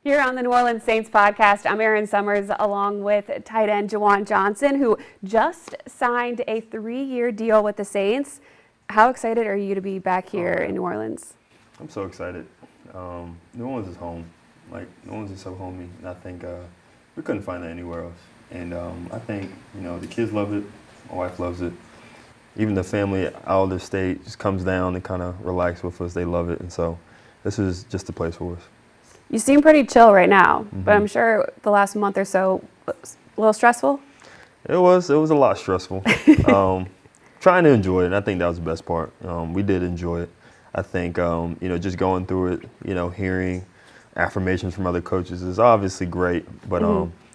Here on the New Orleans Saints podcast, I'm Erin Summers along with tight end Juwan Johnson, who just signed a 3-year deal with the Saints. How excited are you to be back here in New Orleans? I'm so excited. New Orleans is home. New Orleans is so homey, and I think we couldn't find that anywhere else. And I think, the kids love it. My wife loves it. Even the family out of the state just comes down and kind of relax with us. They love it. And so this is just the place for us. You seem pretty chill right now, but I'm sure the last month or so was a little stressful. It was a lot stressful. Trying to enjoy it, and I think that was the best part. We did enjoy it. I think, just going through it, hearing affirmations from other coaches is obviously great, but,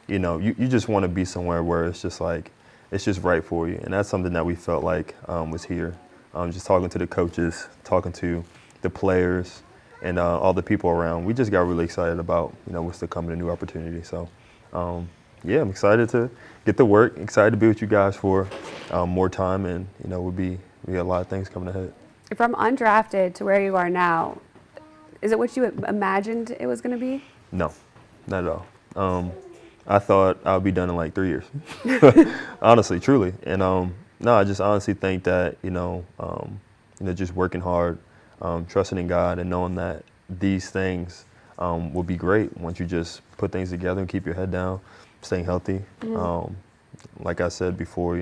you just want to be somewhere where it's just right for you. And that's something that we felt like was here. Just talking to the coaches, talking to the players, and all the people around. We just got really excited about, what's to come in a new opportunity. So, I'm excited to get to work, excited to be with you guys for more time, and, we got a lot of things coming ahead. From undrafted to where you are now, is it what you imagined it was going to be? No, not at all. I thought I would be done in like 3 years, honestly, truly. And no, I just honestly think that, just working hard, trusting in God and knowing that these things will be great once you just put things together and keep your head down, staying healthy. Like I said before,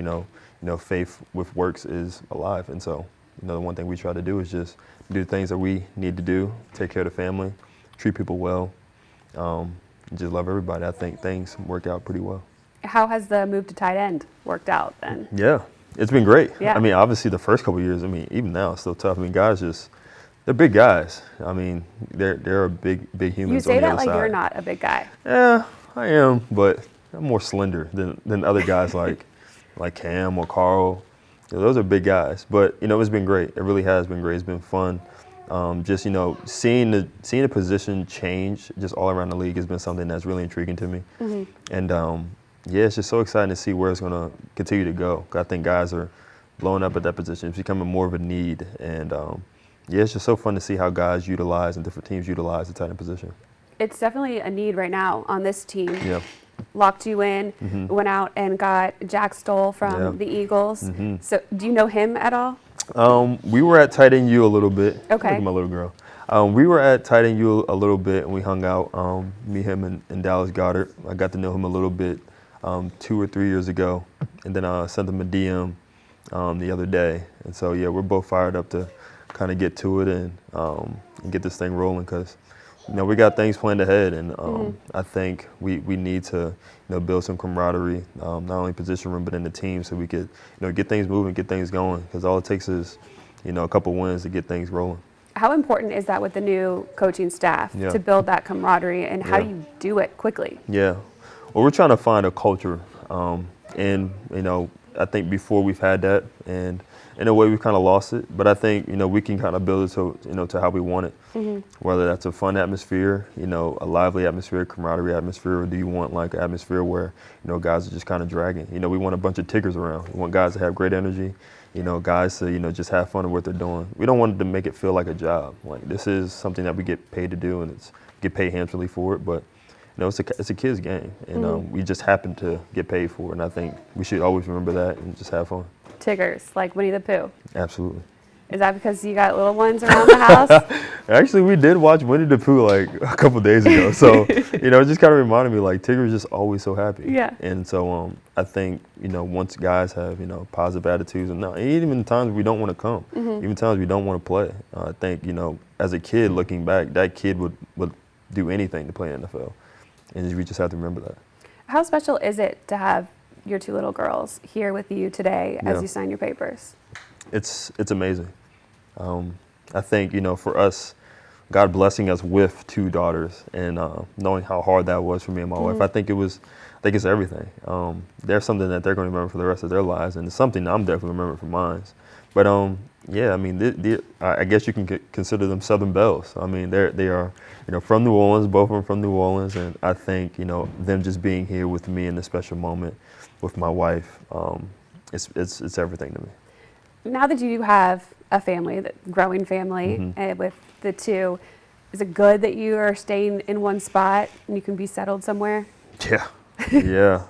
faith with works is alive. And so, the one thing we try to do is just do things that we need to do, take care of the family, treat people well, just love everybody. I think things work out pretty well. How has the move to tight end worked out then? Yeah, it's been great. Yeah. I mean, obviously the first couple of years, even now it's still tough. Guys they're big guys. They're a big humans. You say on the that other like side. You're not a big guy. Yeah, I am, but I'm more slender than other guys like Cam or Carl. Those are big guys. But, it's been great. It really has been great. It's been fun. Seeing the position change just all around the league has been something that's really intriguing to me. And, it's just so exciting to see where it's going to continue to go. I think guys are blowing up at that position. It's becoming more of a need. And, it's just so fun to see how guys utilize and different teams utilize the tight end position. It's definitely a need right now on this team. Yeah. Locked you in, went out and got Jack Stoll from the Eagles. So do you know him at all? We were at tight end U a little bit. Okay. Look at my little girl. We were at tight end U a little bit, and we hung out, me, him, and Dallas Goedert. I got to know him a little bit 2 or 3 years ago, and then I sent him a DM the other day. And so, we're both fired up to kind of get to it and get this thing rolling because, we got things planned ahead, and I think we need to, build some camaraderie, not only position room but in the team, so we could, get things moving, get things going. Because all it takes is, a couple wins to get things rolling. How important is that with the new coaching staff to build that camaraderie, and how do you do it quickly? Yeah, well, we're trying to find a culture, and I think before we've had that, and in a way we've kind of lost it. But I think we can kind of build it to how we want it. Whether that's a fun atmosphere, a lively atmosphere, camaraderie atmosphere, or do you want like an atmosphere where guys are just kind of dragging? We want a bunch of tickers around. We want guys to have great energy. Guys to just have fun at what they're doing. We don't want to make it feel like a job. Like this is something that we get paid to do, and it's get paid handsomely for it. But it's a kid's game, and we just happen to get paid for it. And I think we should always remember that and just have fun. Tiggers, like Winnie the Pooh. Absolutely. Is that because you got little ones around the house? Actually, we did watch Winnie the Pooh like a couple days ago. So, it just kind of reminded me like Tigger's just always so happy. Yeah. And so I think, once guys have, positive attitudes, and even times we don't want to come, even times we don't want to play, I think, as a kid looking back, that kid would do anything to play in the NFL. And we just have to remember that. How special is it to have your 2 little girls here with you today as you sign your papers? It's amazing. I think, for us, God blessing us with 2 daughters and knowing how hard that was for me and my wife, I think it's everything. There's something that they're going to remember for the rest of their lives, and it's something I'm definitely remembering for mine. But I guess you can consider them Southern Belles. They are, from New Orleans, both of them from New Orleans, and I think, them just being here with me in this special moment with my wife, it's everything to me. Now that you have a family, that growing family with the 2, Is it good that you are staying in one spot and you can be settled somewhere? Yeah, yeah.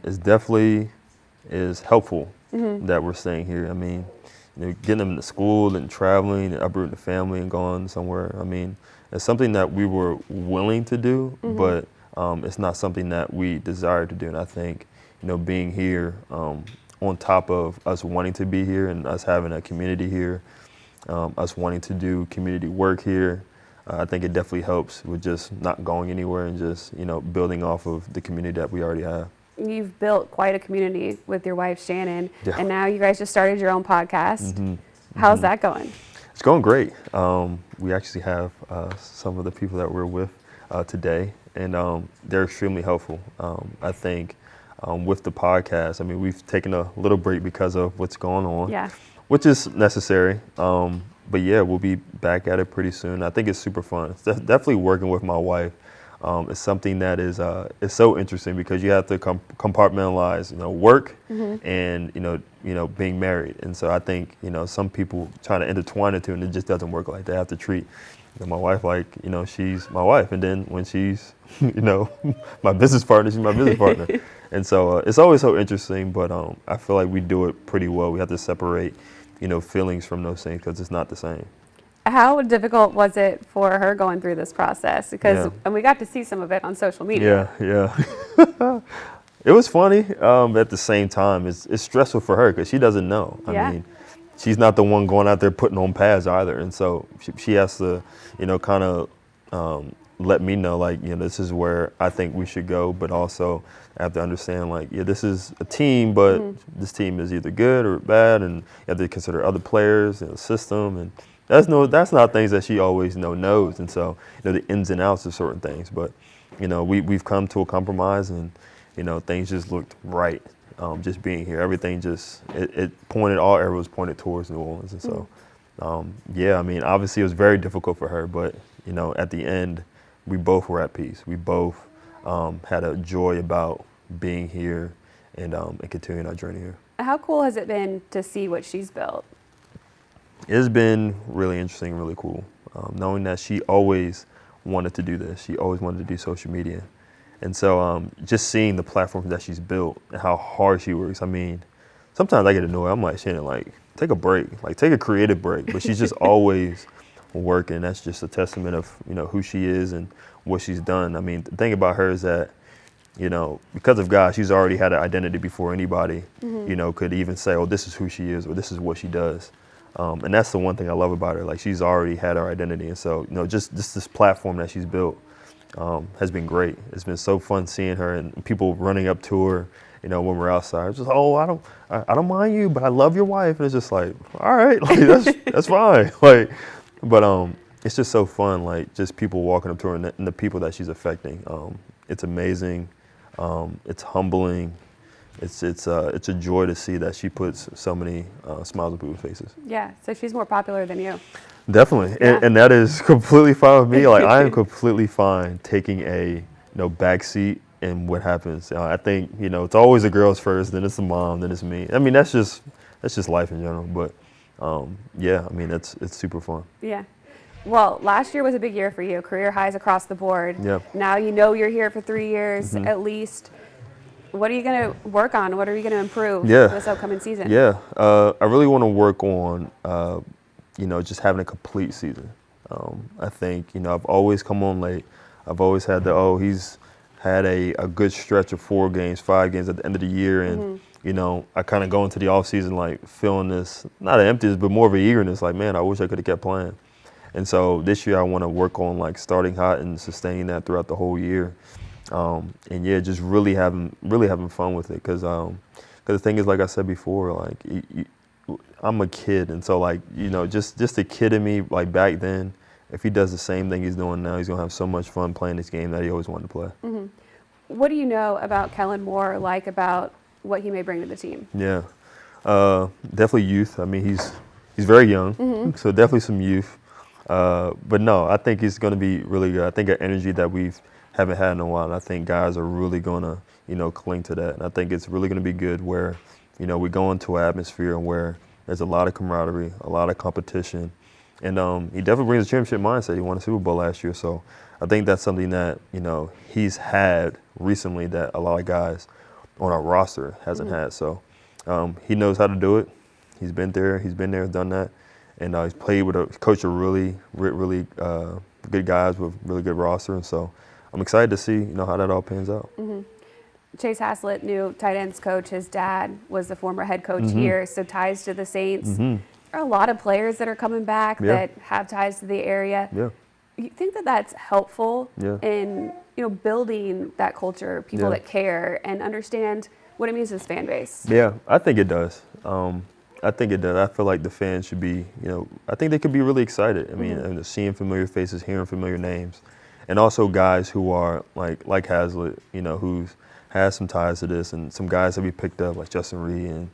It's definitely is helpful that we're staying here. I mean, getting them to school and traveling and uprooting the family and going somewhere. I mean, it's something that we were willing to do, but it's not something that we desire to do. And I think, being here, on top of us wanting to be here and us having a community here, us wanting to do community work here, I think it definitely helps with just not going anywhere and just, building off of the community that we already have. You've built quite a community with your wife, Chanen, Yeah. and now you guys just started your own podcast. How's that going? It's going great. We actually have some of the people that we're with today, and they're extremely helpful. I think with the podcast, I mean, we've taken a little break because of what's going on, Yeah. which is necessary. But yeah, we'll be back at it pretty soon. I think it's super fun. It's definitely working with my wife. It's something that is so interesting because you have to compartmentalize, work and being married. And so I think some people try to intertwine the two, and it just doesn't work like that. I have to treat my wife like she's my wife, and then when she's my business partner, she's my business partner. And so it's always so interesting, but I feel like we do it pretty well. We have to separate feelings from those things because it's not the same. How difficult was it for her going through this process? Because and we got to see some of it on social media. Yeah. It was funny. At the same time, it's stressful for her because she doesn't know. I mean, she's not the one going out there putting on pads either. And so she has to, kind of let me know, like, this is where I think we should go. But also I have to understand, like, this is a team, but this team is either good or bad. And you have to consider other players and the system. And that's not things that she always knows. And so, the ins and outs of certain things. But, we've come to a compromise, and, things just looked right. Just being here, everything it pointed, all arrows pointed towards New Orleans. And so, I mean, obviously it was very difficult for her, but, at the end, we both were at peace. We both had a joy about being here and continuing our journey here. How cool has it been to see what she's built? It's been really interesting, really cool, knowing that she always wanted to do this. She always wanted to do social media. And so just seeing the platform that she's built and how hard she works. I mean, sometimes I get annoyed. I'm like, Shannon, like, take a break, like take a creative break. But she's just always working. That's just a testament of, who she is and what she's done. I mean, the thing about her is that, because of God, she's already had an identity before anybody, could even say, oh, this is who she is or this is what she does. And that's the one thing I love about her. Like, she's already had her identity. And so, just this platform that she's built has been great. It's been so fun seeing her and people running up to her, when we're outside. It's just, oh, I don't mind you, but I love your wife. And it's just like, all right, like, that's fine. Like, but it's just so fun, like, just people walking up to her and the people that she's affecting. It's amazing. It's humbling. It's a joy to see that she puts so many smiles on people's faces. Yeah, so she's more popular than you. Definitely, Yeah. and that is completely fine with me. Like, I am completely fine taking a back seat in what happens. I think it's always the girls first, then it's the mom, then it's me. I mean, that's just life in general. But I mean, it's super fun. Yeah. Well, last year was a big year for you. Career highs across the board. Yeah. Now you're here for 3 years at least. What are you going to work on? What are you going to improve for this upcoming season? Yeah, I really want to work on, just having a complete season. I think, I've always come on late. I've always had he's had a good stretch of 4 games, 5 games at the end of the year. And, I kind of go into the offseason, like, feeling this, not an emptiness, but more of an eagerness. Like, man, I wish I could have kept playing. And so this year I want to work on, like, starting hot and sustaining that throughout the whole year. And yeah, just really having fun with it, because the thing is, like I said before, like, I'm a kid, and so, like, just the kid in me, like, back then, if he does the same thing he's doing now, he's gonna have so much fun playing this game that he always wanted to play. What do you know about Kellen Moore, like, about what he may bring to the team? Yeah, definitely youth. I mean, he's very young, so definitely some youth. But no, I think he's gonna be really good. I think an energy that we haven't had in a while. And I think guys are really gonna, cling to that. And I think it's really gonna be good where, we go into an atmosphere where there's a lot of camaraderie, a lot of competition, And he definitely brings a championship mindset. He won a Super Bowl last year. So I think that's something that, he's had recently that a lot of guys on our roster hasn't had. So he knows how to do it. He's been there, done that. And he's coached a really good guys with really good roster. And so I'm excited to see, how that all pans out. Chase Haslett, new tight ends coach. His dad was the former head coach here, so ties to the Saints. There are a lot of players that are coming back that have ties to the area. Yeah. You think that that's helpful in building that culture, people that care and understand what it means to this fan base? Yeah, I think it does. I think it does. I feel like the fans should be, I think they could be really excited. I mean, seeing familiar faces, hearing familiar names, and also guys who are like Haslett, who's has some ties to this, and some guys that we picked up like Justin Reed,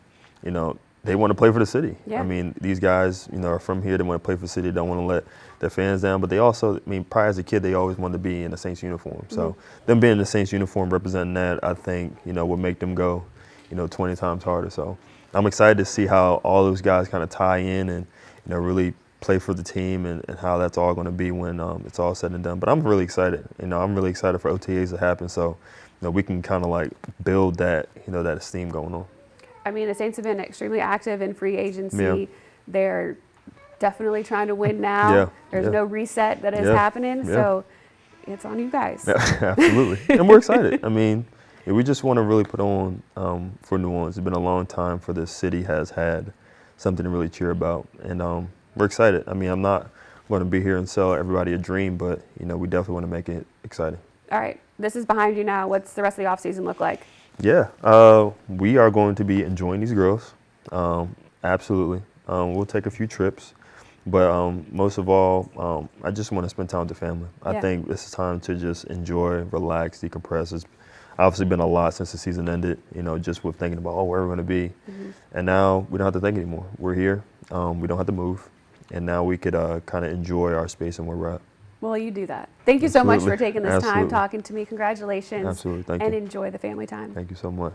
and they want to play for the city. Yeah. I mean, these guys, are from here. They want to play for the city. They don't want to let their fans down. But they also, prior as a kid, they always wanted to be in the Saints uniform. So them being in the Saints uniform, representing that, I think, would make them go, 20 times harder. So I'm excited to see how all those guys kind of tie in and, really play for the team and how that's all going to be when it's all said and done. But I'm really excited. I'm really excited for OTAs to happen. So, we can kind of build that, that esteem going on. I mean, the Saints have been extremely active in free agency. Yeah. They're definitely trying to win now. Yeah. There's no reset that is happening, so it's on you guys. Absolutely. And we're excited. I mean, we just want to really put on for New Orleans. It's been a long time for this city has had something to really cheer about. And we're excited. I mean, I'm not going to be here and sell everybody a dream, but, we definitely want to make it exciting. All right. This is behind you now. What's the rest of the offseason look like? Yeah, we are going to be enjoying these girls. Absolutely. We'll take a few trips, but most of all, I just want to spend time with the family. I think it's time to just enjoy, relax, decompress. It's obviously been a lot since the season ended, just with thinking about, where we're going to be. And now we don't have to think anymore. We're here. We don't have to move. And now we could kind of enjoy our space and where we're at. Well, you do that. Thank you so much for taking this time Absolutely. talking to me. Congratulations. Absolutely. Thank you. And enjoy the family time. Thank you so much.